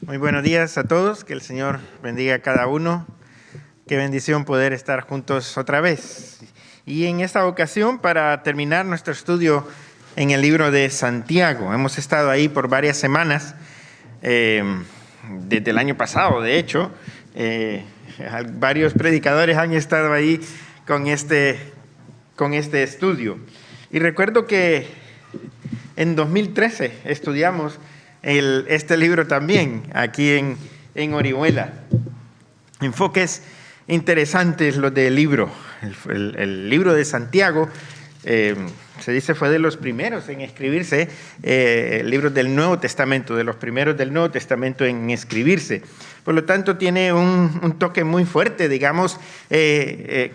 Muy buenos días a todos, que el Señor bendiga a cada uno. Qué bendición poder estar juntos otra vez. Y en esta ocasión, para terminar nuestro estudio en el libro de Santiago, hemos estado ahí por varias semanas, desde el año pasado, de hecho. Varios predicadores han estado ahí con este estudio. Y recuerdo que en 2013 estudiamos este libro también, aquí en Orihuela. Enfoques interesantes los del libro. El libro de Santiago, se dice, fue de los primeros en escribirse, libros del Nuevo Testamento, de los primeros del Nuevo Testamento en escribirse. Por lo tanto, tiene un toque muy fuerte, digamos,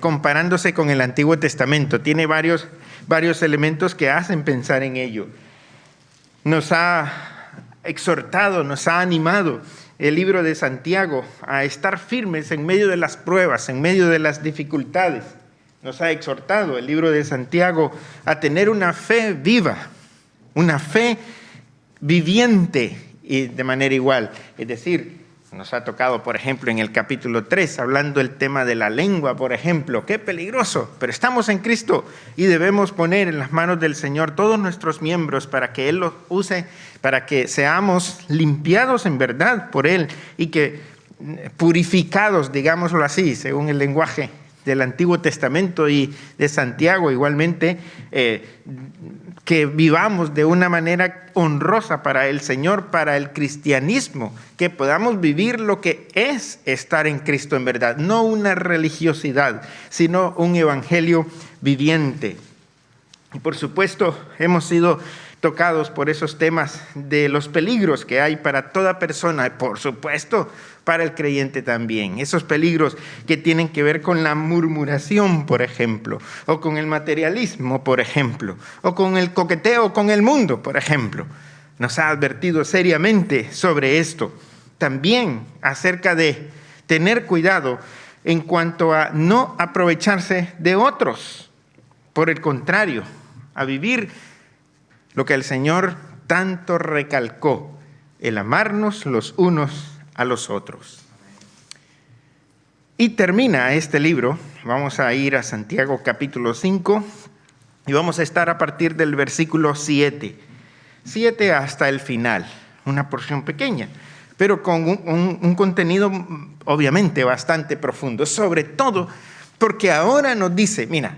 comparándose con el Antiguo Testamento. Tiene varios elementos que hacen pensar en ello. Nos ha exhortado, nos ha animado el libro de Santiago a estar firmes en medio de las pruebas, en medio de las dificultades. Nos ha exhortado el libro de Santiago a tener una fe viva, una fe viviente y de manera igual. Es decir, nos ha tocado, por ejemplo, en el capítulo 3, hablando el tema de la lengua, por ejemplo. ¡Qué peligroso! Pero estamos en Cristo y debemos poner en las manos del Señor todos nuestros miembros para que Él los use, para que seamos limpiados en verdad por Él y que purificados, digámoslo así, según el lenguaje del Antiguo Testamento y de Santiago igualmente, que vivamos de una manera honrosa para el Señor, para el cristianismo, que podamos vivir lo que es estar en Cristo en verdad, no una religiosidad, sino un evangelio viviente. Y por supuesto, hemos sido tocados por esos temas de los peligros que hay para toda persona, y por supuesto para el creyente también. Esos peligros que tienen que ver con la murmuración, por ejemplo, o con el materialismo, por ejemplo, o con el coqueteo con el mundo, por ejemplo. Nos ha advertido seriamente sobre esto. También acerca de tener cuidado en cuanto a no aprovecharse de otros. Por el contrario, a vivir lo que el Señor tanto recalcó, el amarnos los unos a los otros. Y termina este libro, vamos a ir a Santiago capítulo 5 y vamos a estar a partir del versículo 7 hasta el final, una porción pequeña, pero con un contenido obviamente bastante profundo, sobre todo porque ahora nos dice, mira,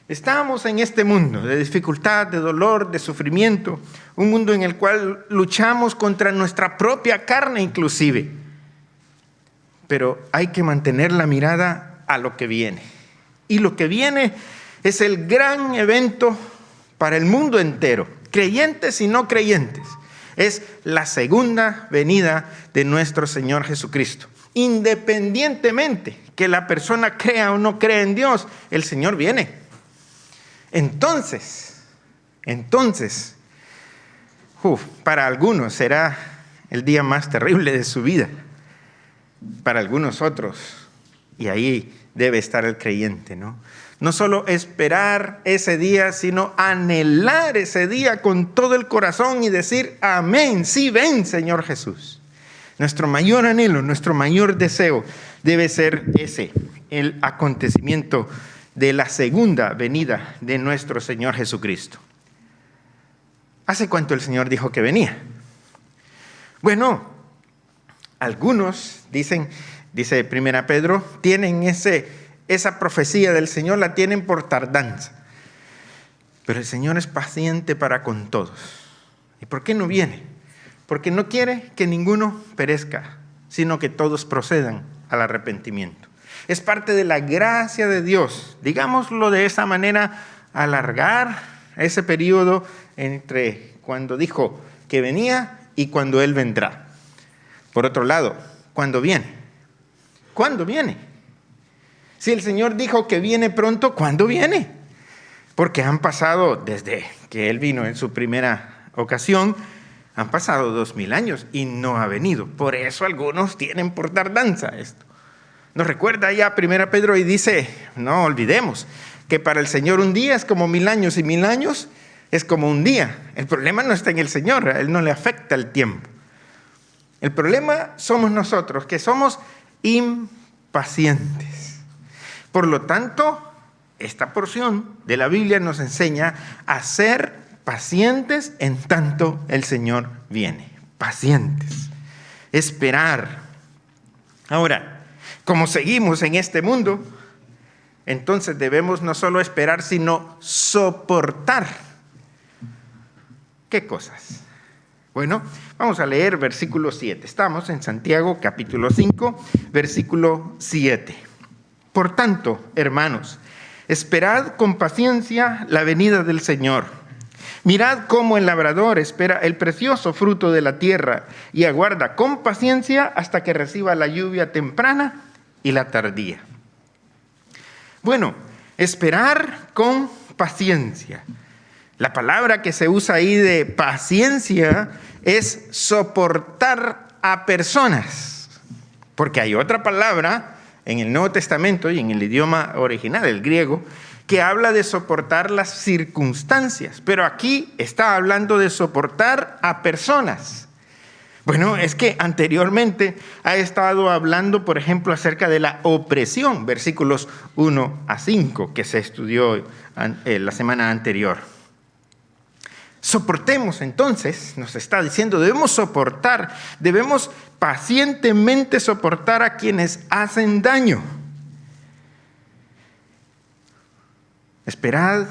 estamos en este mundo de dificultad, de dolor, de sufrimiento, un mundo en el cual luchamos contra nuestra propia carne inclusive. Pero hay que mantener la mirada a lo que viene. Y lo que viene es el gran evento para el mundo entero, creyentes y no creyentes. Es la segunda venida de nuestro Señor Jesucristo. Independientemente que la persona crea o no crea en Dios, el Señor viene. Entonces, para algunos será el día más terrible de su vida, para algunos otros, y ahí debe estar el creyente, ¿no? No solo esperar ese día, sino anhelar ese día con todo el corazón y decir, amén, sí, ven, Señor Jesús. Nuestro mayor anhelo, nuestro mayor deseo debe ser ese, el acontecimiento de la segunda venida de nuestro Señor Jesucristo. ¿Hace cuánto el Señor dijo que venía? Bueno, algunos dice 1 Pedro, tienen esa profecía del Señor, la tienen por tardanza. Pero el Señor es paciente para con todos. ¿Y por qué no viene? Porque no quiere que ninguno perezca, sino que todos procedan al arrepentimiento. Es parte de la gracia de Dios, digámoslo de esa manera, alargar ese periodo entre cuando dijo que venía y cuando Él vendrá. Por otro lado, ¿cuándo viene? ¿Cuándo viene? Si el Señor dijo que viene pronto, ¿cuándo viene? Porque han pasado, desde que Él vino en su primera ocasión, han pasado 2000 años y no ha venido. Por eso algunos tienen por tardanza esto. Nos recuerda ya 1 Pedro y dice, no olvidemos que para el Señor un día es como 1000 años y 1000 años es como un día. El problema no está en el Señor, a Él no le afecta el tiempo. El problema somos nosotros, que somos impacientes. Por lo tanto, esta porción de la Biblia nos enseña a ser pacientes en tanto el Señor viene. Pacientes. Esperar. Ahora, como seguimos en este mundo, entonces debemos no solo esperar, sino soportar. ¿Qué cosas? Bueno, vamos a leer versículo 7. Estamos en Santiago capítulo 5, versículo 7. Por tanto, hermanos, esperad con paciencia la venida del Señor. Mirad cómo el labrador espera el precioso fruto de la tierra y aguarda con paciencia hasta que reciba la lluvia temprana y la tardía. Bueno, esperar con paciencia. La palabra que se usa ahí de paciencia es soportar a personas, porque hay otra palabra en el Nuevo Testamento y en el idioma original, el griego, que habla de soportar las circunstancias, pero aquí está hablando de soportar a personas. Bueno, es que anteriormente ha estado hablando, por ejemplo, acerca de la opresión, versículos 1 a 5, que se estudió la semana anterior. Soportemos entonces, nos está diciendo, debemos soportar, debemos pacientemente soportar a quienes hacen daño. Esperad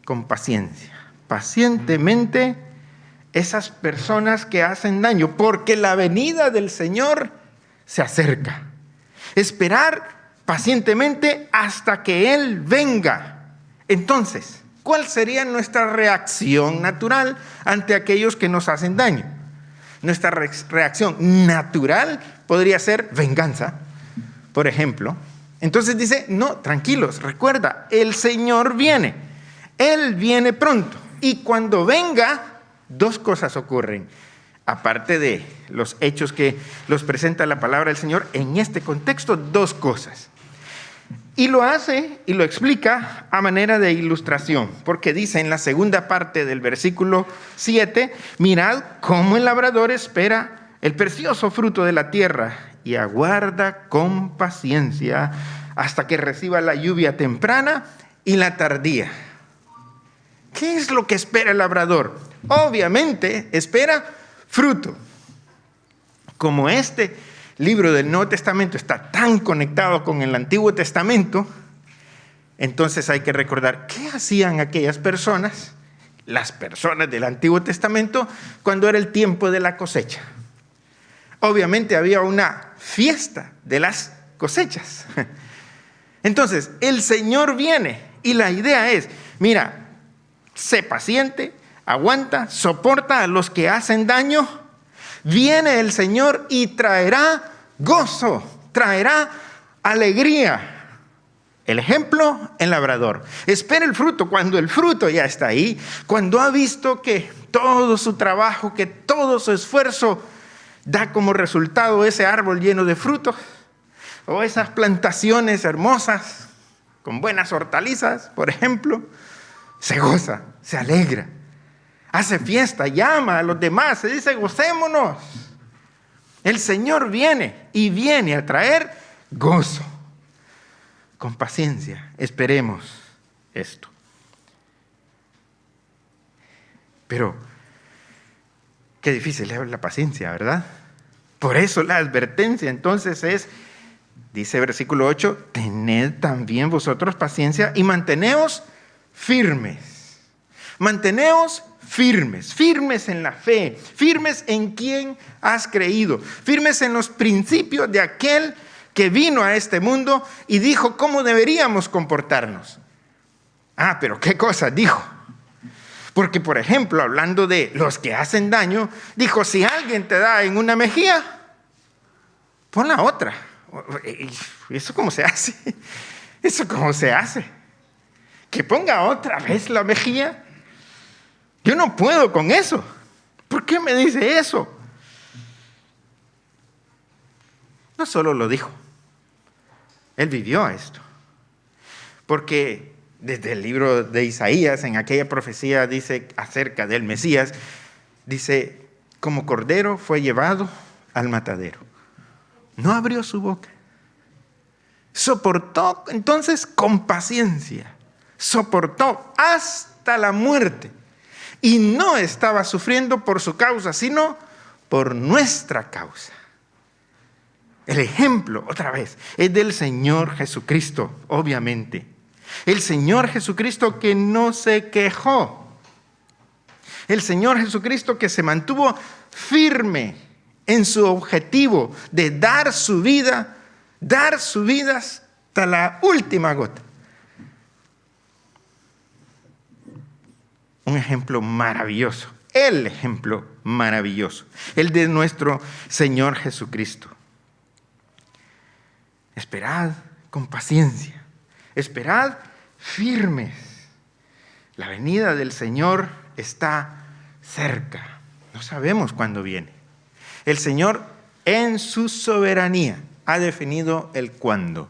con paciencia, pacientemente esas personas que hacen daño, porque la venida del Señor se acerca. Esperar pacientemente hasta que Él venga. Entonces, ¿cuál sería nuestra reacción natural ante aquellos que nos hacen daño? Nuestra reacción natural podría ser venganza, por ejemplo. Entonces dice, no, tranquilos, recuerda, el Señor viene. Él viene pronto. Y cuando venga, dos cosas ocurren. Aparte de los hechos que los presenta la palabra del Señor, en este contexto, dos cosas. Y lo hace y lo explica a manera de ilustración, porque dice en la segunda parte del versículo 7, mirad cómo el labrador espera el precioso fruto de la tierra y aguarda con paciencia hasta que reciba la lluvia temprana y la tardía. ¿Qué es lo que espera el labrador? Obviamente espera fruto. Como este libro del Nuevo Testamento está tan conectado con el Antiguo Testamento, entonces hay que recordar qué hacían aquellas personas, las personas del Antiguo Testamento, cuando era el tiempo de la cosecha. Obviamente había una fiesta de las cosechas. Entonces, el Señor viene y la idea es, mira, sé paciente, aguanta, soporta a los que hacen daño. Viene el Señor y traerá gozo, traerá alegría. El ejemplo, el labrador. Espera el fruto cuando el fruto ya está ahí, cuando ha visto que todo su trabajo, que todo su esfuerzo da como resultado ese árbol lleno de frutos o esas plantaciones hermosas con buenas hortalizas, por ejemplo, se goza, se alegra. Hace fiesta, llama a los demás, se dice, gocémonos. El Señor viene y viene a traer gozo. Con paciencia, esperemos esto. Pero, qué difícil es la paciencia, ¿verdad? Por eso la advertencia entonces es, dice versículo 8, tened también vosotros paciencia y manteneos firmes. Manteneos firmes, firmes en la fe, firmes en quien has creído, firmes en los principios de aquel que vino a este mundo y dijo cómo deberíamos comportarnos. Ah, pero ¿qué cosa dijo? Porque, por ejemplo, hablando de los que hacen daño, dijo, si alguien te da en una mejilla, pon la otra. ¿Eso cómo se hace? ¿Eso cómo se hace? ¿Que ponga otra vez la mejilla? Yo no puedo con eso. ¿Por qué me dice eso? No solo lo dijo. Él vivió esto. Porque desde el libro de Isaías, en aquella profecía dice acerca del Mesías, dice, como cordero fue llevado al matadero. No abrió su boca. Soportó entonces con paciencia. Soportó hasta la muerte. Y no estaba sufriendo por su causa, sino por nuestra causa. El ejemplo, otra vez, es del Señor Jesucristo, obviamente. El Señor Jesucristo que no se quejó. El Señor Jesucristo que se mantuvo firme en su objetivo de dar su vida hasta la última gota. Un ejemplo maravilloso, el ejemplo maravilloso, el de nuestro Señor Jesucristo. Esperad con paciencia, esperad firmes. La venida del Señor está cerca. No sabemos cuándo viene. El Señor en su soberanía ha definido el cuándo.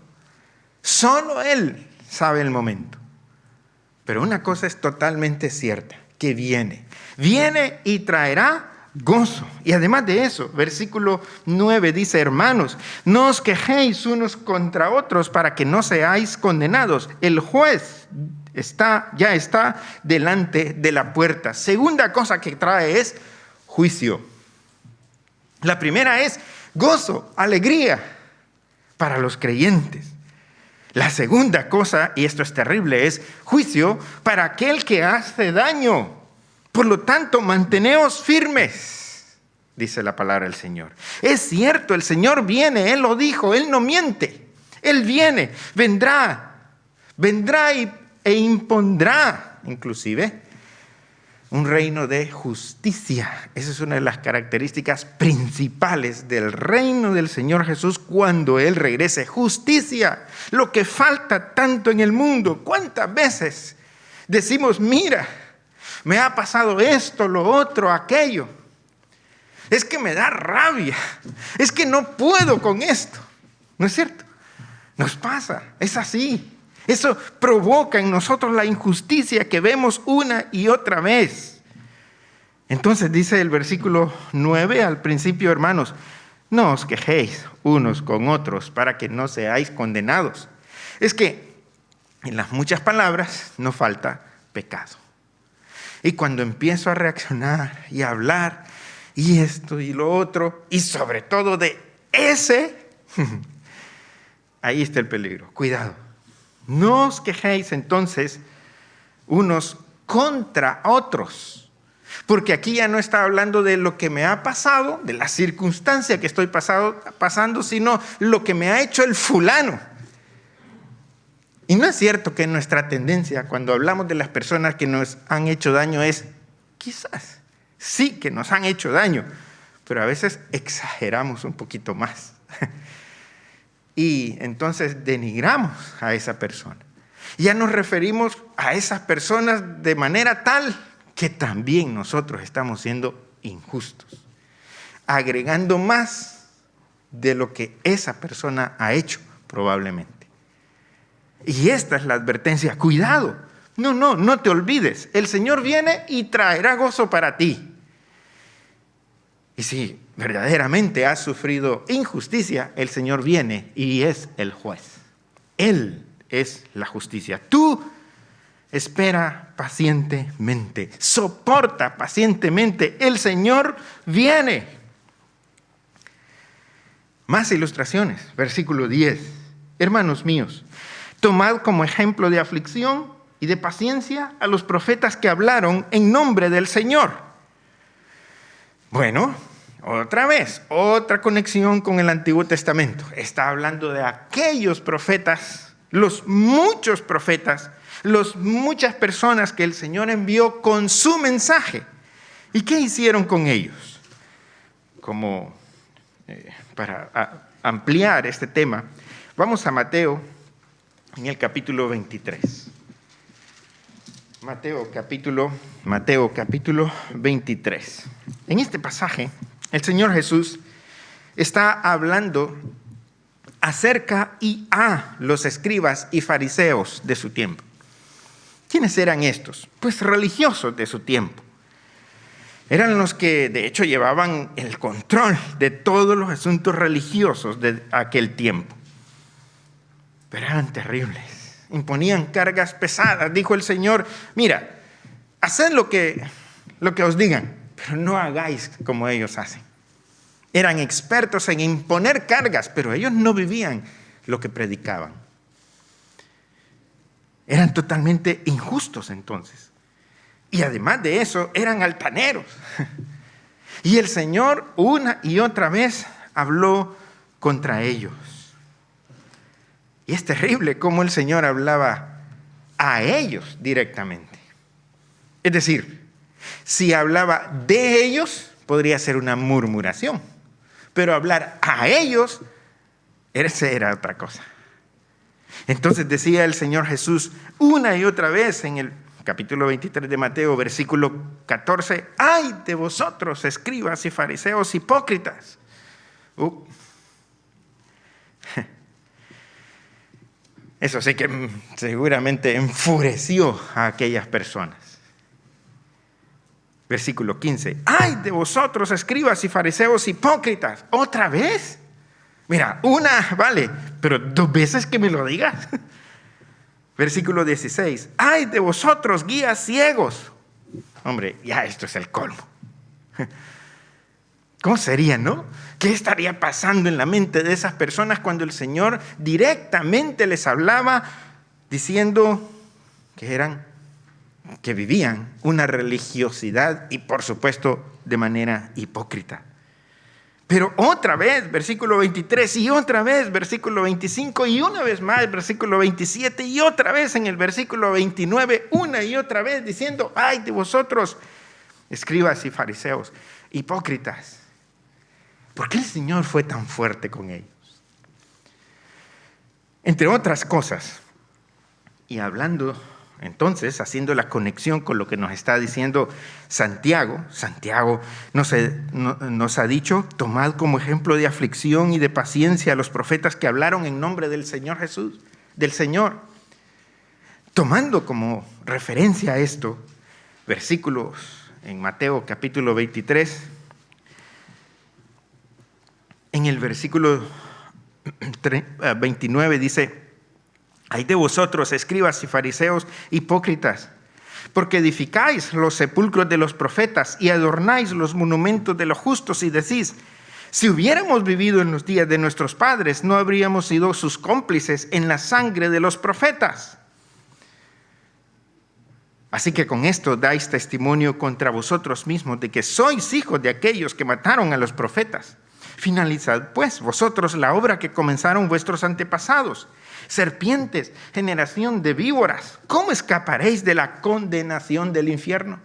Solo Él sabe el momento. Pero una cosa es totalmente cierta, que viene y traerá gozo. Y además de eso, versículo 9 dice: hermanos, no os quejéis unos contra otros para que no seáis condenados. El juez ya está delante de la puerta. Segunda cosa que trae es juicio. La primera es gozo, alegría para los creyentes. La segunda cosa, y esto es terrible, es juicio para aquel que hace daño. Por lo tanto, manteneos firmes, dice la palabra del Señor. Es cierto, el Señor viene, Él lo dijo, Él no miente. Él viene, vendrá e impondrá, inclusive, un reino de justicia. Esa es una de las características principales del reino del Señor Jesús cuando Él regrese. Justicia, lo que falta tanto en el mundo. ¿Cuántas veces decimos, mira, me ha pasado esto, lo otro, aquello? Es que me da rabia, es que no puedo con esto. ¿No es cierto? Nos pasa, es así. Eso provoca en nosotros la injusticia que vemos una y otra vez. Entonces dice el versículo 9 al principio: hermanos, no os quejéis unos con otros para que no seáis condenados. Es que en las muchas palabras no falta pecado. Y cuando empiezo a reaccionar y a hablar y esto y lo otro, y sobre todo de ese, ahí está el peligro. Cuidado. No os quejéis entonces unos contra otros, porque aquí ya no está hablando de lo que me ha pasado, de la circunstancia que estoy pasando, sino lo que me ha hecho el fulano. Y no es cierto que nuestra tendencia cuando hablamos de las personas que nos han hecho daño es, quizás, sí que nos han hecho daño, pero a veces exageramos un poquito más. Y entonces denigramos a esa persona. Ya nos referimos a esas personas de manera tal que también nosotros estamos siendo injustos, agregando más de lo que esa persona ha hecho probablemente. Y esta es la advertencia: cuidado, no te olvides, el Señor viene y traerá gozo para ti. Y si verdaderamente has sufrido injusticia, el Señor viene y es el juez. Él es la justicia. Tú espera pacientemente, soporta pacientemente. El Señor viene. Más ilustraciones. Versículo 10. Hermanos míos, tomad como ejemplo de aflicción y de paciencia a los profetas que hablaron en nombre del Señor. Bueno, otra vez, otra conexión con el Antiguo Testamento. Está hablando de aquellos profetas, los muchos profetas, muchas personas que el Señor envió con su mensaje. ¿Y qué hicieron con ellos? Como para ampliar este tema, vamos a Mateo en el capítulo 23. Mateo capítulo 23. En este pasaje, el Señor Jesús está hablando acerca y a los escribas y fariseos de su tiempo. ¿Quiénes eran estos? Pues religiosos de su tiempo. Eran los que de hecho llevaban el control de todos los asuntos religiosos de aquel tiempo. Pero eran terribles, imponían cargas pesadas. Dijo el Señor: mira, haced lo que os digan, pero no hagáis como ellos hacen. Eran expertos en imponer cargas, pero ellos no vivían lo que predicaban. Eran totalmente injustos entonces. Y además de eso, eran altaneros. Y el Señor una y otra vez habló contra ellos. Y es terrible cómo el Señor hablaba a ellos directamente. Es decir, si hablaba de ellos, podría ser una murmuración. Pero hablar a ellos, esa era otra cosa. Entonces decía el Señor Jesús una y otra vez en el capítulo 23 de Mateo, versículo 14: ¡ay de vosotros, escribas y fariseos hipócritas! Eso sí que seguramente enfureció a aquellas personas. Versículo 15: ¡ay de vosotros, escribas y fariseos hipócritas! ¿Otra vez? Mira, una vale, pero 2 veces que me lo digas. Versículo 16: ¡ay de vosotros, guías ciegos! Hombre, ya esto es el colmo. ¿Cómo sería, no? ¿Qué estaría pasando en la mente de esas personas cuando el Señor directamente les hablaba diciendo que vivían una religiosidad y por supuesto de manera hipócrita? Pero otra vez, versículo 23, y otra vez, versículo 25, y una vez más, versículo 27, y otra vez en el versículo 29, una y otra vez diciendo: ¡ay de vosotros, escribas y fariseos hipócritas! ¿Por qué el Señor fue tan fuerte con ellos? Entre otras cosas, y hablando entonces, haciendo la conexión con lo que nos está diciendo Santiago nos ha dicho: tomad como ejemplo de aflicción y de paciencia a los profetas que hablaron en nombre del Señor Jesús, del Señor. Tomando como referencia a esto, versículos en Mateo capítulo 23, en el versículo 29 dice: ¡ay de vosotros, escribas y fariseos hipócritas! Porque edificáis los sepulcros de los profetas y adornáis los monumentos de los justos, y decís: si hubiéramos vivido en los días de nuestros padres, no habríamos sido sus cómplices en la sangre de los profetas. Así que con esto dais testimonio contra vosotros mismos de que sois hijos de aquellos que mataron a los profetas. Finalizad pues vosotros la obra que comenzaron vuestros antepasados. Serpientes, generación de víboras, ¿cómo escaparéis de la condenación del infierno?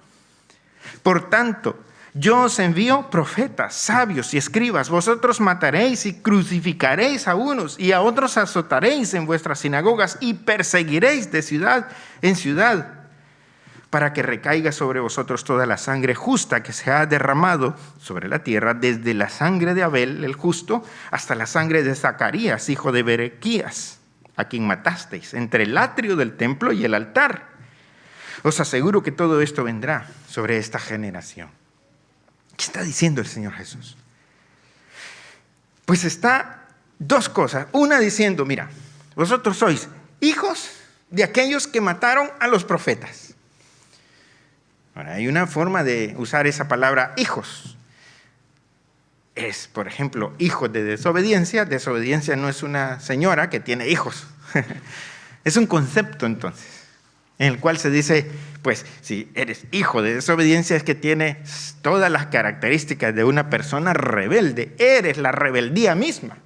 Por tanto, yo os envío profetas, sabios y escribas. Vosotros mataréis y crucificaréis a unos, y a otros azotaréis en vuestras sinagogas y perseguiréis de ciudad en ciudad, para que recaiga sobre vosotros toda la sangre justa que se ha derramado sobre la tierra, desde la sangre de Abel el justo hasta la sangre de Zacarías, hijo de Berequías, a quien matasteis entre el atrio del templo y el altar. Os aseguro que todo esto vendrá sobre esta generación. ¿Qué está diciendo el Señor Jesús? Pues está 2 cosas. Una diciendo: mira, vosotros sois hijos de aquellos que mataron a los profetas. Ahora, hay una forma de usar esa palabra hijos. Es, por ejemplo, hijos de desobediencia. Desobediencia no es una señora que tiene hijos. Es un concepto, entonces, en el cual se dice, pues, si eres hijo de desobediencia, es que tienes todas las características de una persona rebelde. Eres la rebeldía misma.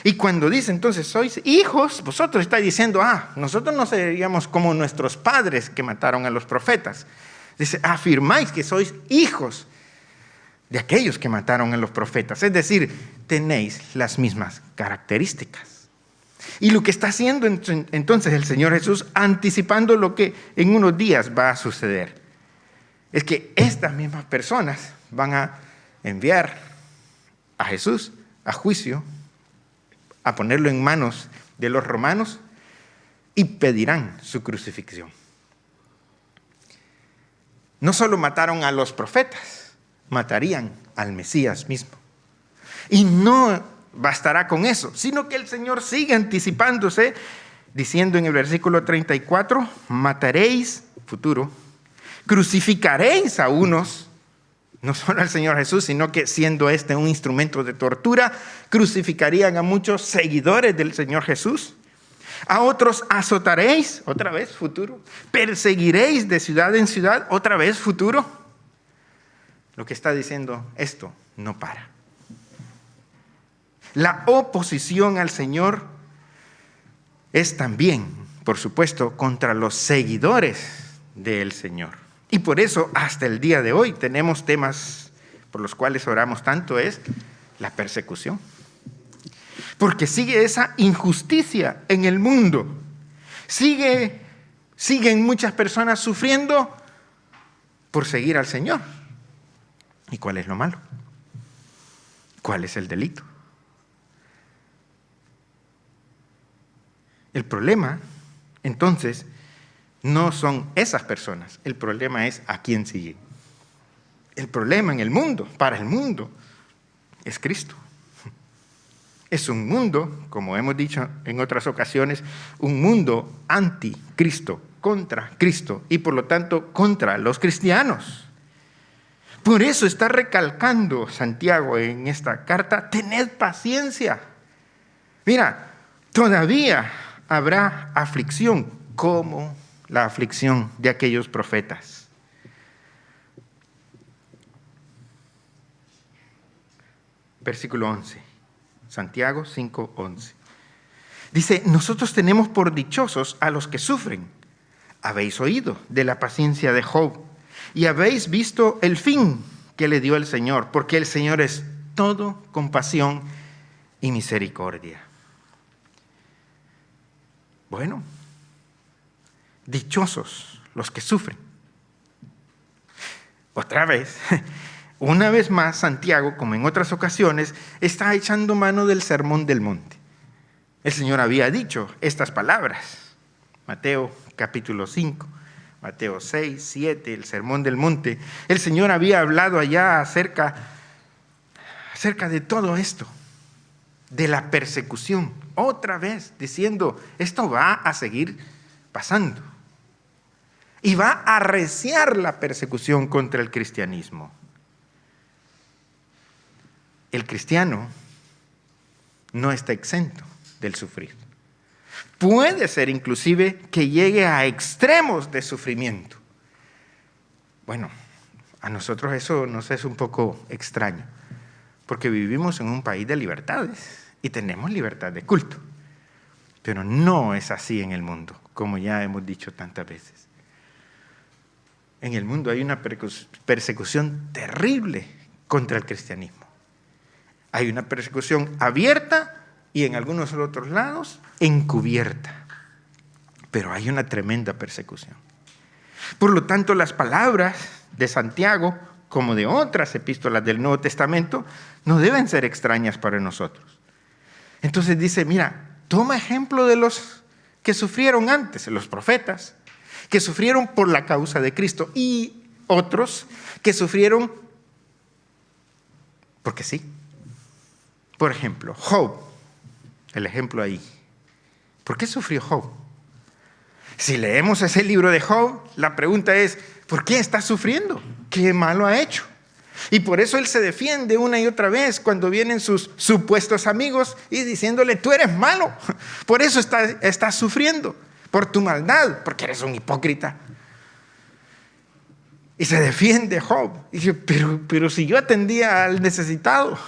Y cuando dice, entonces, sois hijos, vosotros estáis diciendo: nosotros no seríamos como nuestros padres que mataron a los profetas. Dice: afirmáis que sois hijos de aquellos que mataron a los profetas. Es decir, tenéis las mismas características. Y lo que está haciendo entonces el Señor Jesús, anticipando lo que en unos días va a suceder, es que estas mismas personas van a enviar a Jesús a juicio, a ponerlo en manos de los romanos, y pedirán su crucifixión. No solo mataron a los profetas, matarían al Mesías mismo. Y no bastará con eso, sino que el Señor sigue anticipándose, diciendo en el versículo 34, mataréis, futuro, crucificaréis a unos, no solo al Señor Jesús, sino que siendo este un instrumento de tortura, crucificarían a muchos seguidores del Señor Jesús. A otros azotaréis, otra vez, futuro. Perseguiréis de ciudad en ciudad, otra vez, futuro. Lo que está diciendo esto no para. La oposición al Señor es también, por supuesto, contra los seguidores del Señor. Y por eso, hasta el día de hoy, tenemos temas por los cuales oramos tanto, es la persecución. Porque sigue esa injusticia en el mundo. Siguen muchas personas sufriendo por seguir al Señor. ¿Y cuál es lo malo? ¿Cuál es el delito? El problema, entonces, no son esas personas. El problema es a quién sigue. El problema en el mundo, para el mundo, es Cristo. Es un mundo, como hemos dicho en otras ocasiones, un mundo anticristo, contra Cristo y por lo tanto contra los cristianos. Por eso está recalcando Santiago en esta carta, tened paciencia. Mira, todavía habrá aflicción como la aflicción de aquellos profetas. Versículo 11. Santiago 5:11. Dice, nosotros tenemos por dichosos a los que sufren. Habéis oído de la paciencia de Job y habéis visto el fin que le dio el Señor, porque el Señor es todo compasión y misericordia. Bueno, dichosos los que sufren. Otra vez, una vez más, Santiago, como en otras ocasiones, está echando mano del Sermón del Monte. El Señor había dicho estas palabras. Mateo capítulo 5, Mateo 6, 7, el Sermón del Monte. El Señor había hablado allá acerca de todo esto, de la persecución. Otra vez diciendo, esto va a seguir pasando. Y va a arreciar la persecución contra el cristianismo. El cristiano no está exento del sufrir. Puede ser inclusive que llegue a extremos de sufrimiento. Bueno, a nosotros eso nos es un poco extraño, porque vivimos en un país de libertades y tenemos libertad de culto. Pero no es así en el mundo, como ya hemos dicho tantas veces. En el mundo hay una persecución terrible contra el cristianismo. Hay una persecución abierta y en algunos otros lados encubierta. Pero hay una tremenda persecución. Por lo tanto, las palabras de Santiago, como de otras epístolas del Nuevo Testamento, no deben ser extrañas para nosotros. Entonces dice, mira, toma ejemplo de los que sufrieron antes, los profetas, que sufrieron por la causa de Cristo, y otros que sufrieron porque sí. Por ejemplo, Job, el ejemplo ahí. ¿Por qué sufrió Job? Si leemos ese libro de Job, la pregunta es, ¿por qué está sufriendo? ¿Qué malo ha hecho? Y por eso él se defiende una y otra vez cuando vienen sus supuestos amigos y diciéndole, tú eres malo, por eso estás sufriendo, por tu maldad, porque eres un hipócrita. Y se defiende Job. Y dice, pero si yo atendía al necesitado.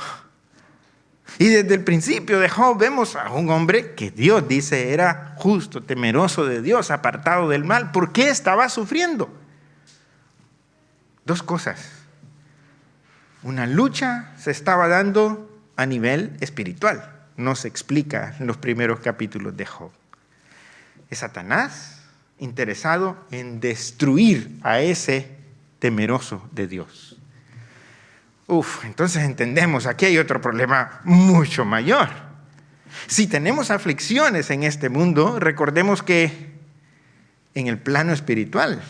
Y desde el principio de Job vemos a un hombre que Dios dice era justo, temeroso de Dios, apartado del mal. ¿Por qué estaba sufriendo? Dos cosas. Una lucha se estaba dando a nivel espiritual. No se explica en los primeros capítulos de Job. Es Satanás interesado en destruir a ese temeroso de Dios. Entonces entendemos, aquí hay otro problema mucho mayor. Si tenemos aflicciones en este mundo, recordemos que en el plano espiritual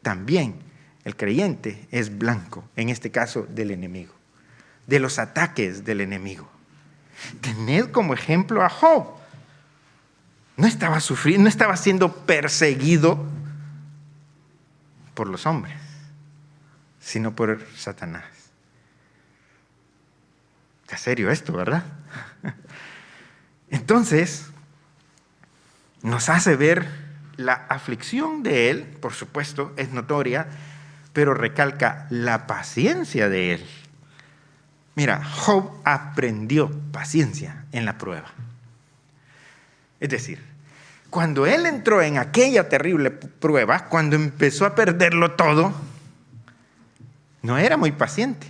también El creyente es blanco, en este caso del enemigo, de los ataques del enemigo. Tened como ejemplo a Job. No estaba sufriendo, no estaba siendo perseguido por los hombres, sino por Satanás. Está serio esto, ¿verdad? Entonces, nos hace ver la aflicción de él, por supuesto, es notoria, pero recalca la paciencia de él. Mira, Job aprendió paciencia en la prueba. Es decir, cuando él entró en aquella terrible prueba, cuando empezó a perderlo todo, no era muy paciente.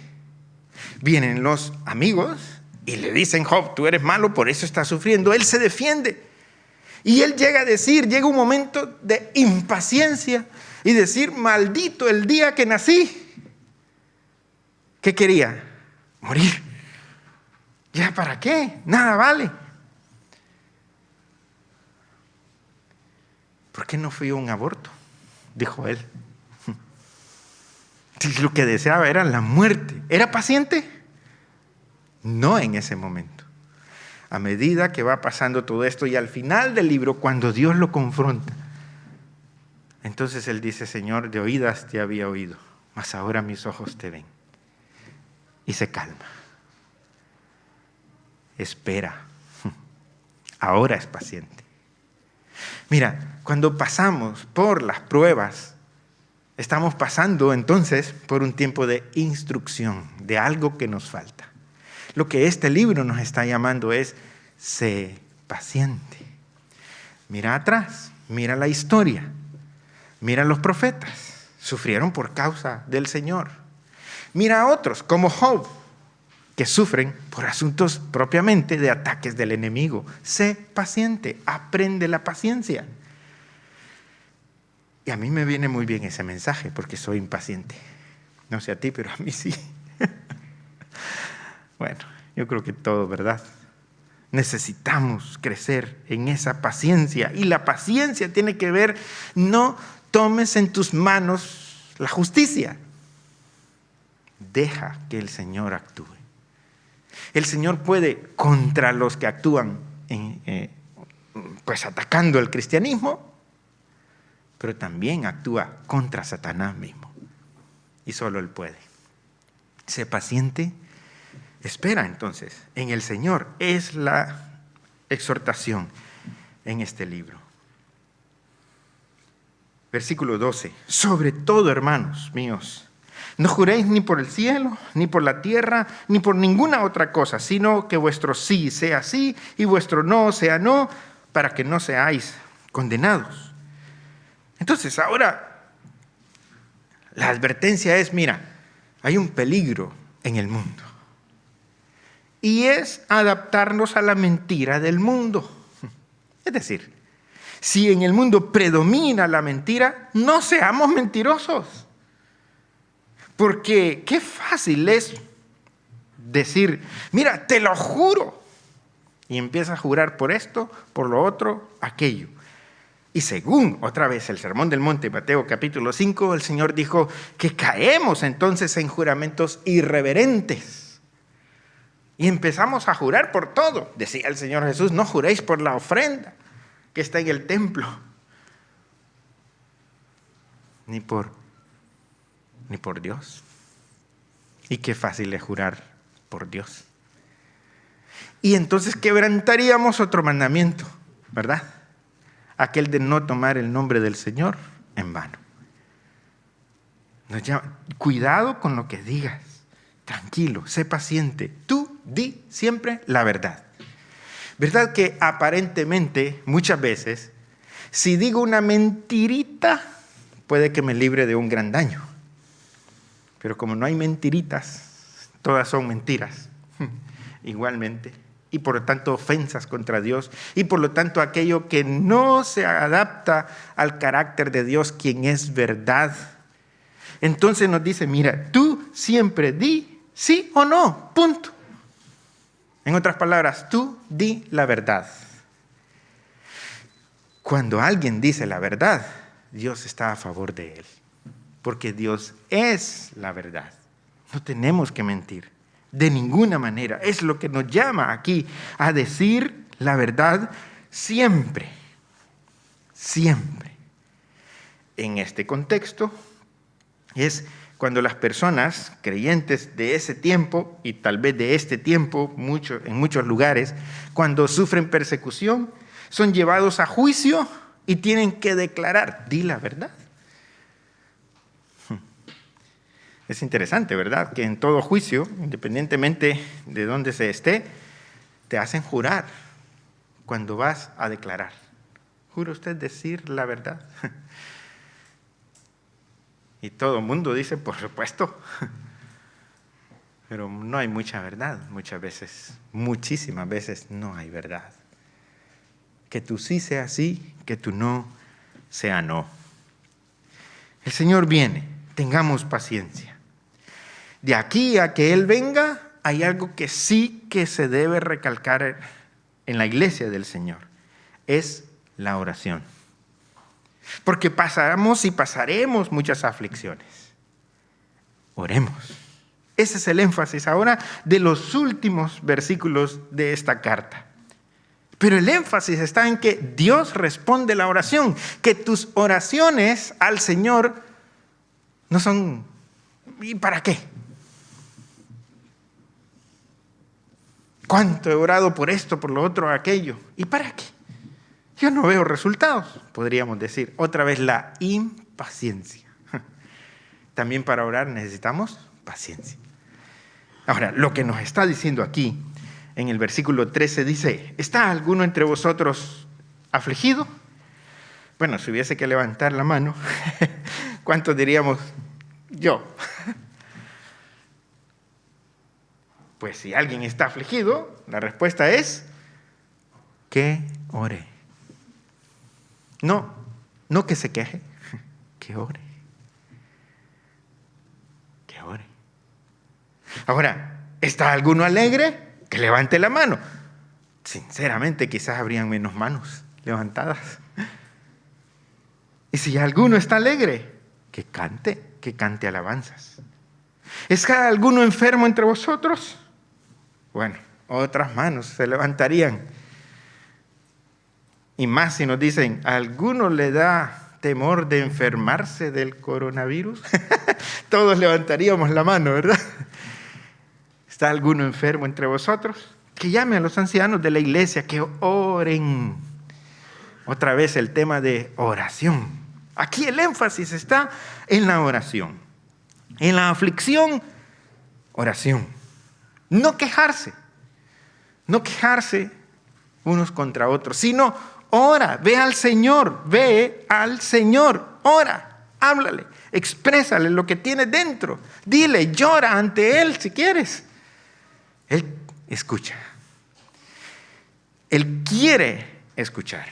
Vienen los amigos y le dicen: Job, tú eres malo, por eso estás sufriendo. Él se defiende. Y él llega un momento de impaciencia y decir: maldito el día que nací. ¿Qué quería? Morir. ¿Ya para qué? Nada vale. ¿Por qué no fui a un aborto?, dijo él. Lo que deseaba era la muerte. ¿Era paciente? No en ese momento. A medida que va pasando todo esto y al final del libro, cuando Dios lo confronta, entonces él dice: Señor, de oídas te había oído, mas ahora mis ojos te ven. Y se calma. Espera. Ahora es paciente. Mira, cuando pasamos por las pruebas, estamos pasando entonces por un tiempo de instrucción, de algo que nos falta. Lo que este libro nos está llamando es: sé paciente. Mira atrás, mira la historia, mira los profetas, sufrieron por causa del Señor. Mira a otros como Job, que sufren por asuntos propiamente de ataques del enemigo. Sé paciente, aprende la paciencia. Y a mí me viene muy bien ese mensaje porque soy impaciente. No sé a ti, pero a mí sí. Bueno, yo creo que todo, ¿verdad? Necesitamos crecer en esa paciencia. Y la paciencia tiene que ver: no tomes en tus manos la justicia. Deja que el Señor actúe. El Señor puede contra los que actúan pues atacando el cristianismo, pero también actúa contra Satanás mismo. Y solo Él puede. Sé paciente. Espera entonces en el Señor. Es la exhortación en este libro. Versículo 12. Sobre todo, hermanos míos, no juréis ni por el cielo, ni por la tierra, ni por ninguna otra cosa, sino que vuestro sí sea sí y vuestro no sea no, para que no seáis condenados. Entonces, ahora la advertencia es: mira, hay un peligro en el mundo. Y es adaptarnos a la mentira del mundo. Es decir, si en el mundo predomina la mentira, no seamos mentirosos. Porque qué fácil es decir: mira, te lo juro. Y empieza a jurar por esto, por lo otro, aquello. Y según, otra vez, el Sermón del Monte, Mateo capítulo 5, el Señor dijo que caemos entonces en juramentos irreverentes. Y empezamos a jurar por todo. Decía el Señor Jesús: no juréis por la ofrenda que está en el templo, ni por Dios. Y qué fácil es jurar por Dios. Y entonces quebrantaríamos otro mandamiento, ¿verdad? Aquel de no tomar el nombre del Señor en vano. Cuidado con lo que digas. Tranquilo, sé paciente. Tú di siempre la verdad. ¿Verdad que aparentemente, muchas veces, si digo una mentirita, puede que me libre de un gran daño? Pero como no hay mentiritas, todas son mentiras, igualmente. Y por lo tanto ofensas contra Dios. Y por lo tanto aquello que no se adapta al carácter de Dios, quien es verdad. Entonces nos dice: mira, tú siempre di sí o no, punto. En otras palabras, tú di la verdad. Cuando alguien dice la verdad, Dios está a favor de él. porque Dios es la verdad. No tenemos que mentir, de ninguna manera. Es lo que nos llama aquí a decir la verdad siempre, siempre. En este contexto es cuando las personas creyentes de ese tiempo, y tal vez de este tiempo en muchos lugares, cuando sufren persecución, son llevados a juicio y tienen que declarar, di la verdad. Es interesante, ¿verdad? Que en todo juicio, independientemente de dónde se esté, te hacen jurar cuando vas a declarar. ¿Jura usted decir la verdad? Y todo el mundo dice, por supuesto. Pero no hay mucha verdad muchas veces. Muchísimas veces no hay verdad. Que tú sí sea sí, que tú no sea no. El Señor viene, tengamos paciencia. De aquí a que Él venga, hay algo que sí que se debe recalcar en la iglesia del Señor. Es la oración. Porque pasamos y pasaremos muchas aflicciones. Oremos. Ese es el énfasis ahora de los últimos versículos de esta carta. Pero el énfasis está en que Dios responde la oración, que tus oraciones al Señor no son ¿y para qué? ¿Cuánto he orado por esto, por lo otro, aquello? ¿Y para qué? Yo no veo resultados, podríamos decir. Otra vez la impaciencia. También para orar necesitamos paciencia. Ahora, lo que nos está diciendo aquí, en el versículo 13 dice, ¿está alguno entre vosotros afligido? Bueno, si hubiese que levantar la mano, ¿cuántos diríamos yo? Pues si alguien está afligido, la respuesta es que ore. No que se queje, que ore. Que ore. Ahora, ¿está alguno alegre? Que levante la mano. Sinceramente, quizás habrían menos manos levantadas. Y si alguno está alegre, que cante alabanzas. ¿Es alguno enfermo entre vosotros? Bueno, otras manos se levantarían. Y más si nos dicen, ¿a alguno le da temor de enfermarse del coronavirus? Todos levantaríamos la mano, ¿verdad? ¿Está alguno enfermo entre vosotros? Que llame a los ancianos de la iglesia, que oren. Otra vez el tema de oración. Aquí el énfasis está en la oración. En la aflicción, oración. No quejarse unos contra otros, sino ora, ve al Señor, ora, háblale, exprésale lo que tiene dentro, dile, llora ante Él si quieres. Él escucha. Él quiere escuchar.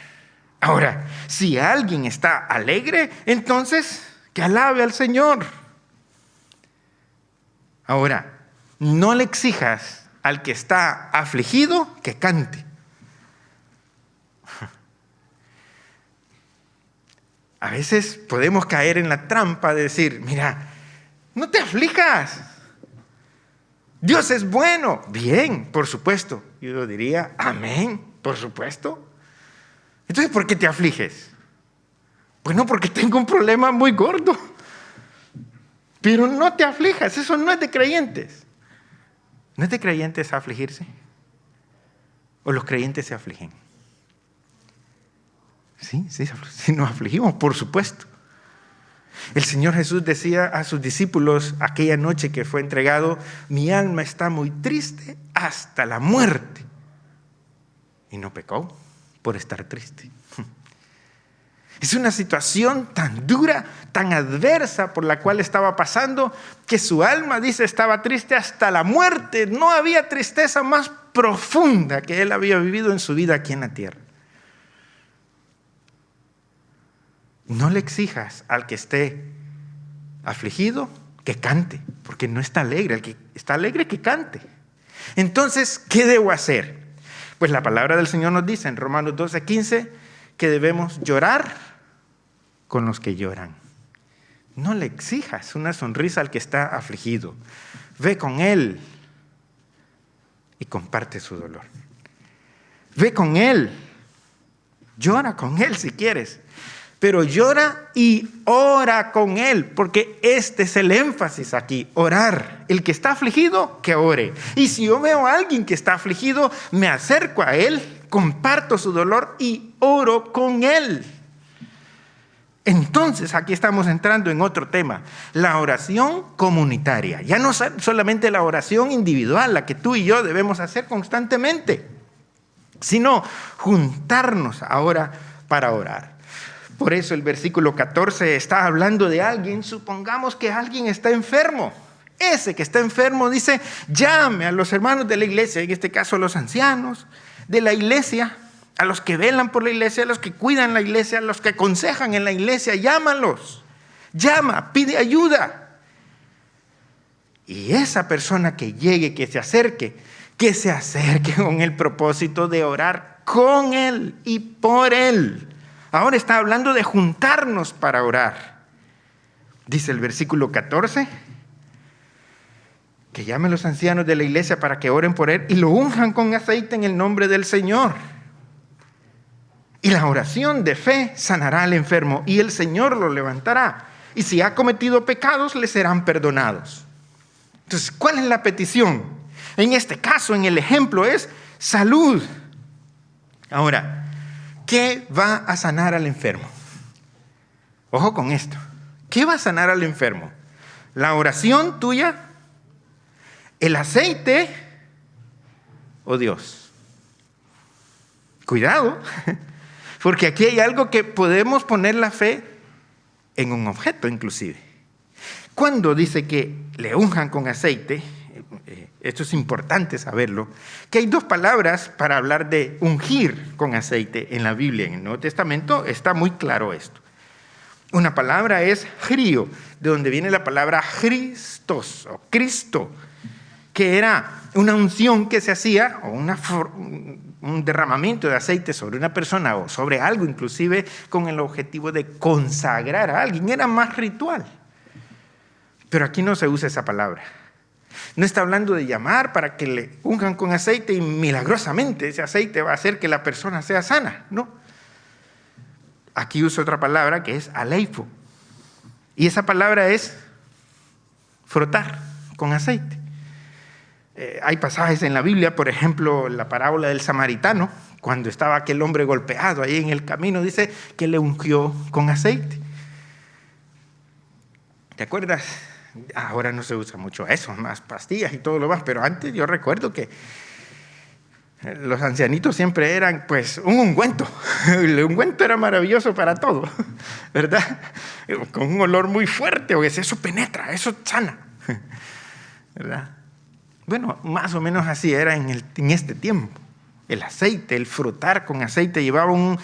Ahora, si alguien está alegre, entonces que alabe al Señor. Ahora, no le exijas al que está afligido que cante. A veces podemos caer en la trampa de decir, mira, no te aflijas. Dios es bueno. Bien, por supuesto. Yo diría, amén, por supuesto. Entonces, ¿por qué te afliges? Bueno, porque tengo un problema muy gordo. Pero no te aflijas, eso no es de creyentes. ¿No es de creyentes afligirse? ¿O los creyentes se afligen? Sí, nos afligimos, por supuesto. El Señor Jesús decía a sus discípulos aquella noche que fue entregado, mi alma está muy triste hasta la muerte. Y no pecó por estar triste. Es una situación tan dura, tan adversa por la cual estaba pasando, que su alma, dice, estaba triste hasta la muerte. No había tristeza más profunda que él había vivido en su vida aquí en la tierra. No le exijas al que esté afligido que cante, porque no está alegre. El que está alegre que cante. Entonces, ¿qué debo hacer? Pues la palabra del Señor nos dice en Romanos 12:15 que debemos llorar con los que lloran. No le exijas una sonrisa al que está afligido. Ve con él y comparte su dolor. Ve con él. Llora con él si quieres. Pero llora y ora con él, porque este es el énfasis aquí, orar. El que está afligido, que ore. Y si yo veo a alguien que está afligido, me acerco a él, comparto su dolor y oro con él. Entonces aquí estamos entrando en otro tema, la oración comunitaria. Ya no solamente la oración individual, la que tú y yo debemos hacer constantemente, sino juntarnos ahora para orar. Por eso el versículo 14 está hablando de alguien. Supongamos que alguien está enfermo. Ese que está enfermo dice, llame a los hermanos de la iglesia, en este caso a los ancianos de la iglesia, a los que velan por la iglesia, a los que cuidan la iglesia, a los que aconsejan en la iglesia, llámalos. Llama, pide ayuda. Y esa persona que llegue, que se acerque con el propósito de orar con él y por él. Ahora está hablando de juntarnos para orar. Dice el versículo 14, que llame a los ancianos de la iglesia para que oren por él y lo unjan con aceite en el nombre del Señor. Y la oración de fe sanará al enfermo y el Señor lo levantará. Y si ha cometido pecados, le serán perdonados. Entonces, ¿cuál es la petición? En este caso, en el ejemplo, es salud. Ahora, ¿qué va a sanar al enfermo? Ojo con esto. ¿Qué va a sanar al enfermo? ¿La oración tuya? ¿El aceite? ¿O Dios? Cuidado, porque aquí hay algo que podemos poner la fe en un objeto inclusive. Cuando dice que le unjan con aceite, esto es importante saberlo, que hay dos palabras para hablar de ungir con aceite en la Biblia. En el Nuevo Testamento está muy claro esto. Una palabra es Crio, de donde viene la palabra Christos o Cristo, que era una unción que se hacía, o un derramamiento de aceite sobre una persona o sobre algo, inclusive con el objetivo de consagrar a alguien. Era más ritual. Pero aquí no se usa esa palabra. No está hablando de llamar para que le unjan con aceite y milagrosamente ese aceite va a hacer que la persona sea sana. No. Aquí usa otra palabra que es aleifo. Y esa palabra es frotar con aceite. Hay pasajes en la Biblia, por ejemplo, la parábola del samaritano, cuando estaba aquel hombre golpeado ahí en el camino, dice que le ungió con aceite. ¿Te acuerdas? Ahora no se usa mucho eso, más pastillas y todo lo más, pero antes yo recuerdo que los ancianitos siempre eran pues un ungüento. El ungüento era maravilloso para todo, ¿verdad? Con un olor muy fuerte, o eso penetra, eso sana, ¿verdad? Bueno, más o menos así era en este tiempo. El aceite, el frotar con aceite llevaba un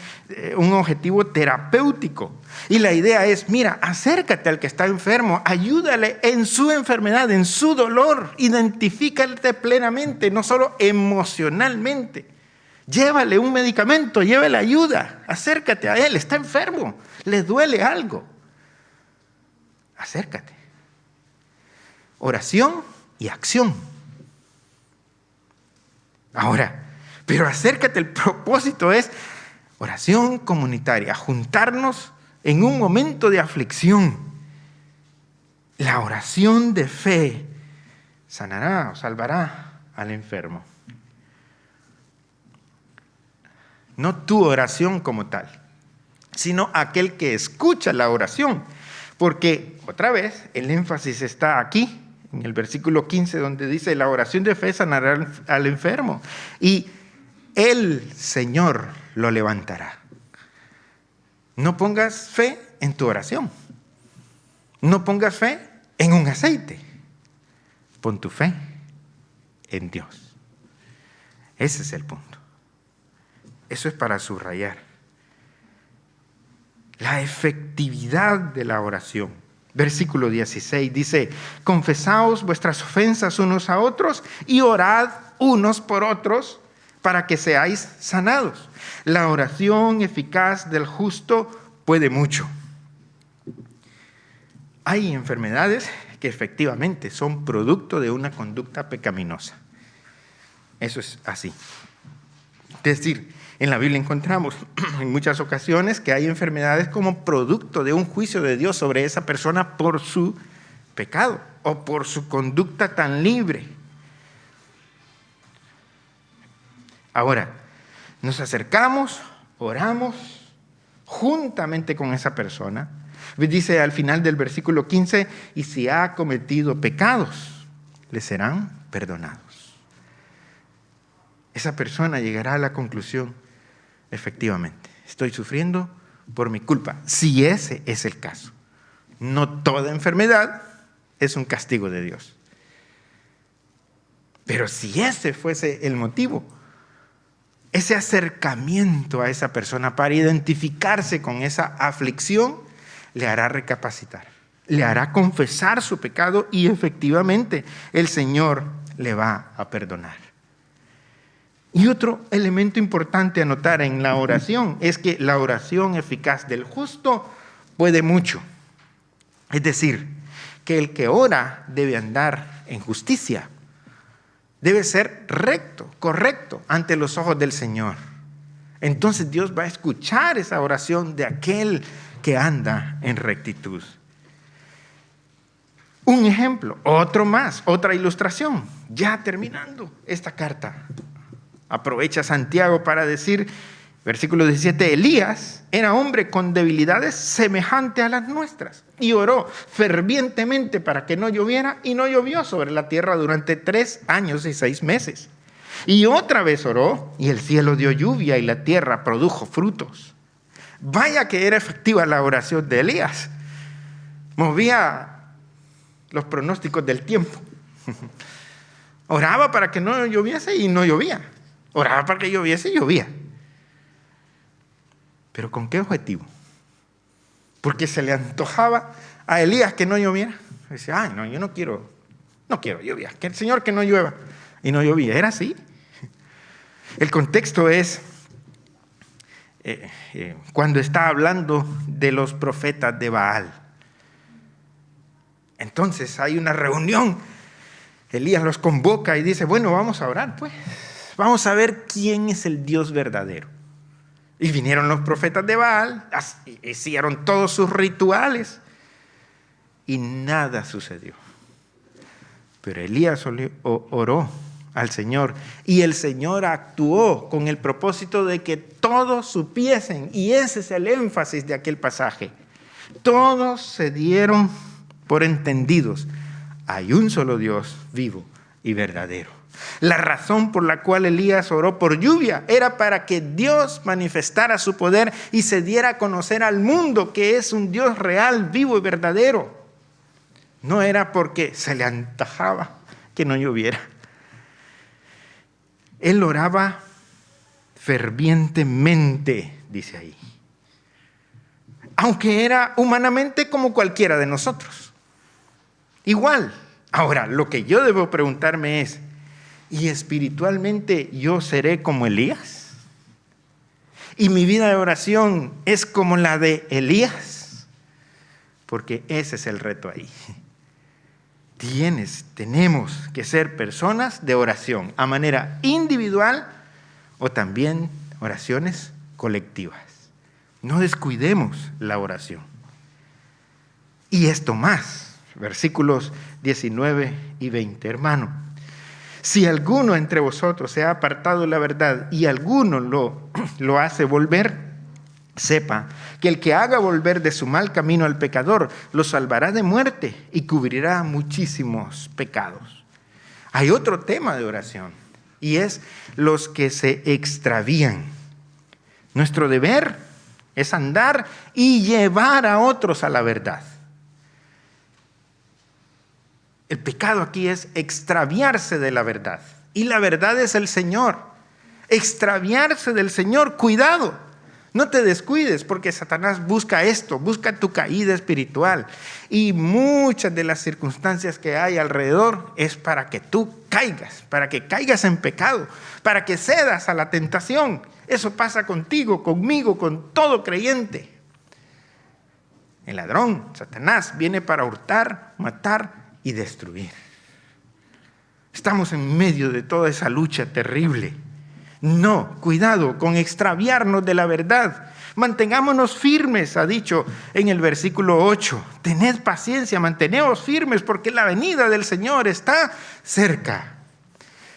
objetivo terapéutico. Y la idea es, mira, acércate al que está enfermo, ayúdale en su enfermedad, en su dolor, identifícate plenamente, no solo emocionalmente. Llévale un medicamento, llévale ayuda, acércate a él, está enfermo, le duele algo. Acércate. Oración y acción. Ahora, pero acércate, el propósito es oración comunitaria, juntarnos en un momento de aflicción. La oración de fe sanará o salvará al enfermo. No tu oración como tal, sino aquel que escucha la oración. Porque, otra vez, el énfasis está aquí, en el versículo 15, donde dice, la oración de fe sanará al enfermo. Y el Señor lo levantará. No pongas fe en tu oración. No pongas fe en un aceite. Pon tu fe en Dios. Ese es el punto. Eso es para subrayar. La efectividad de la oración. Versículo 16 dice, confesaos vuestras ofensas unos a otros y orad unos por otros para que seáis sanados. La oración eficaz del justo puede mucho. Hay enfermedades que efectivamente son producto de una conducta pecaminosa. Eso es así. Es decir, en la Biblia encontramos en muchas ocasiones que hay enfermedades como producto de un juicio de Dios sobre esa persona por su pecado o por su conducta tan libre. Ahora, nos acercamos, oramos juntamente con esa persona. Dice al final del versículo 15, y si ha cometido pecados, le serán perdonados. Esa persona llegará a la conclusión, efectivamente, estoy sufriendo por mi culpa, si ese es el caso. No toda enfermedad es un castigo de Dios. Pero si ese fuese el motivo, ese acercamiento a esa persona para identificarse con esa aflicción, le hará recapacitar, le hará confesar su pecado y efectivamente el Señor le va a perdonar. Y otro elemento importante a notar en la oración es que la oración eficaz del justo puede mucho. Es decir, que el que ora debe andar en justicia, debe ser recto, correcto ante los ojos del Señor. Entonces Dios va a escuchar esa oración de aquel que anda en rectitud. Un ejemplo, otro más, otra ilustración. Ya terminando esta carta, aprovecha Santiago para decir, versículo 17, Elías era hombre con debilidades semejantes a las nuestras y oró fervientemente para que no lloviera y no llovió sobre la tierra durante 3 años y 6 meses. Y otra vez oró y el cielo dio lluvia y la tierra produjo frutos. Vaya que era efectiva la oración de Elías. Movía los pronósticos del tiempo. Oraba para que no lloviese y no llovía. Oraba para que lloviese y llovía. ¿Pero con qué objetivo? Porque se le antojaba a Elías que no lloviera. Decía, ay, no, yo no quiero lluvia. Que el Señor que no llueva. Y no llovía. Era así. El contexto es cuando está hablando de los profetas de Baal. Entonces hay una reunión. Elías los convoca y dice, bueno, vamos a orar pues. Vamos a ver quién es el Dios verdadero. Y vinieron los profetas de Baal, hicieron todos sus rituales y nada sucedió. Pero Elías oró al Señor y el Señor actuó con el propósito de que todos supiesen, y ese es el énfasis de aquel pasaje. Todos se dieron por entendidos. Hay un solo Dios vivo y verdadero. La razón por la cual Elías oró por lluvia era para que Dios manifestara su poder y se diera a conocer al mundo que es un Dios real, vivo y verdadero. No era porque se le antojaba que no lloviera. Él oraba fervientemente, dice ahí. Aunque era humanamente como cualquiera de nosotros. Igual. Ahora, lo que yo debo preguntarme es, ¿y espiritualmente yo seré como Elías? ¿Y mi vida de oración es como la de Elías? Porque ese es el reto ahí. Tenemos que ser personas de oración, a manera individual o también oraciones colectivas. No descuidemos la oración. Y esto más, versículos 19 y 20, hermano. Si alguno entre vosotros se ha apartado de la verdad y alguno lo hace volver, sepa que el que haga volver de su mal camino al pecador lo salvará de muerte y cubrirá muchísimos pecados. Hay otro tema de oración y es los que se extravían. Nuestro deber es andar y llevar a otros a la verdad. El pecado aquí es extraviarse de la verdad. Y la verdad es el Señor. Extraviarse del Señor. Cuidado. No te descuides porque Satanás busca esto. Busca tu caída espiritual. Y muchas de las circunstancias que hay alrededor es para que tú caigas. Para que caigas en pecado. Para que cedas a la tentación. Eso pasa contigo, conmigo, con todo creyente. El ladrón, Satanás, viene para hurtar, matar y destruir. Estamos en medio de toda esa lucha terrible. No, cuidado con extraviarnos de la verdad. Mantengámonos firmes, ha dicho en el versículo 8. Tened paciencia, manteneos firmes porque la venida del Señor está cerca.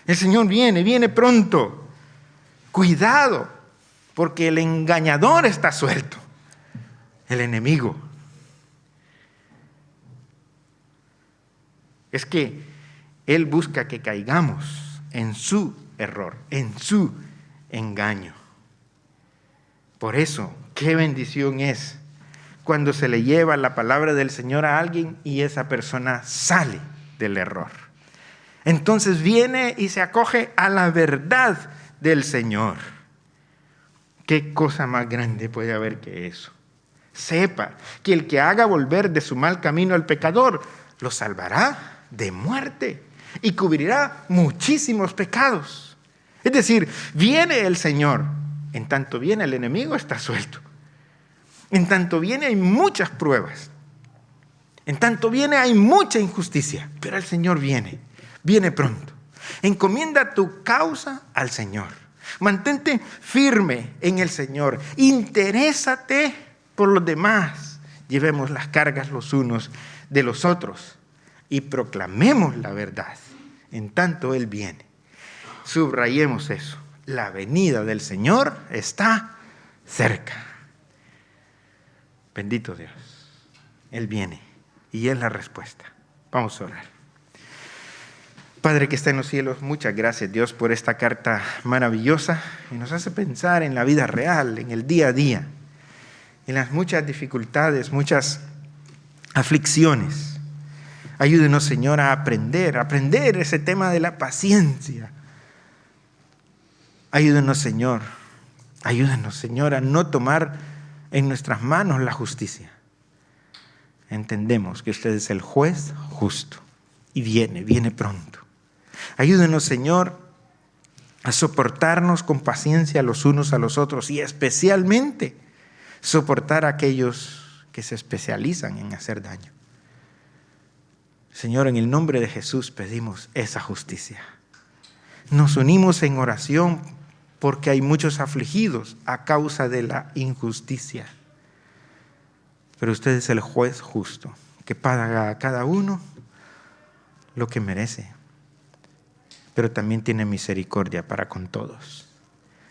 El Señor viene pronto. Cuidado, porque el engañador está suelto. El enemigo. Es que Él busca que caigamos en su error, en su engaño. Por eso, qué bendición es cuando se le lleva la palabra del Señor a alguien y esa persona sale del error. Entonces viene y se acoge a la verdad del Señor. ¿Qué cosa más grande puede haber que eso? Sepa que el que haga volver de su mal camino al pecador, lo salvará de muerte y cubrirá muchísimos pecados. Es decir, viene el Señor. En tanto viene el enemigo, está suelto. En tanto viene hay muchas pruebas. En tanto viene hay mucha injusticia. Pero el Señor viene pronto. Encomienda tu causa al Señor. Mantente firme en el Señor. Interésate por los demás. Llevemos las cargas los unos de los otros y proclamemos la verdad. En tanto Él viene. Subrayemos eso. La venida del Señor está cerca. Bendito Dios. Él viene y es la respuesta. Vamos a orar. Padre que está en los cielos, muchas gracias Dios por esta carta maravillosa y nos hace pensar en la vida real, en el día a día, en las muchas dificultades, muchas aflicciones. Ayúdenos, Señor, a aprender ese tema de la paciencia. Ayúdenos, Señor, a no tomar en nuestras manos la justicia. Entendemos que usted es el juez justo y viene pronto. Ayúdenos, Señor, a soportarnos con paciencia los unos a los otros y especialmente soportar a aquellos que se especializan en hacer daño. Señor, en el nombre de Jesús pedimos esa justicia. Nos unimos en oración porque hay muchos afligidos a causa de la injusticia. Pero usted es el juez justo, que paga a cada uno lo que merece. Pero también tiene misericordia para con todos,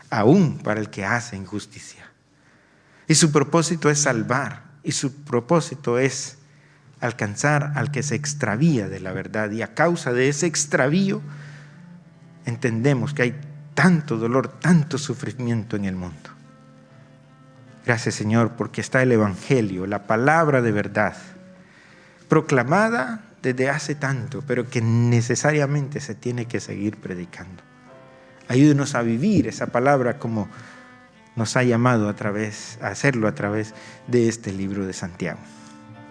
aún para el que hace injusticia. Y su propósito es salvar, y su propósito es alcanzar al que se extravía de la verdad. Y a causa de ese extravío, entendemos que hay tanto dolor, tanto sufrimiento en el mundo. Gracias, Señor, porque está el Evangelio, la palabra de verdad, proclamada desde hace tanto, pero que necesariamente se tiene que seguir predicando. Ayúdenos a vivir esa palabra como nos ha llamado a hacerlo a través de este libro de Santiago.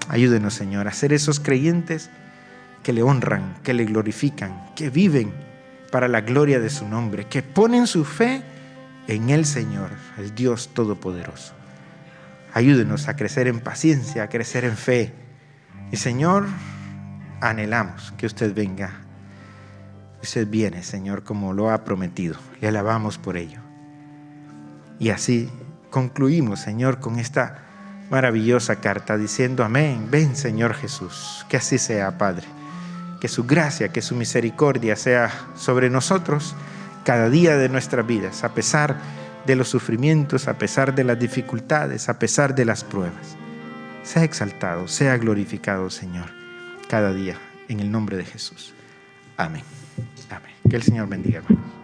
Ayúdenos, Señor, a ser esos creyentes que le honran, que le glorifican, que viven para la gloria de su nombre, que ponen su fe en el Señor, el Dios Todopoderoso. Ayúdenos a crecer en paciencia, a crecer en fe. Y Señor, anhelamos que usted venga. Usted viene, Señor, como lo ha prometido. Le alabamos por ello. Y así concluimos, Señor, con esta maravillosa carta diciendo amén. Ven, Señor Jesús. Que así sea, Padre. Que su gracia, que su misericordia sea sobre nosotros cada día de nuestras vidas, a pesar de los sufrimientos, a pesar de las dificultades, a pesar de las pruebas. Sea exaltado, sea glorificado, Señor, cada día, en el nombre de Jesús. Amén. Amén. Que el Señor bendiga, hermanos.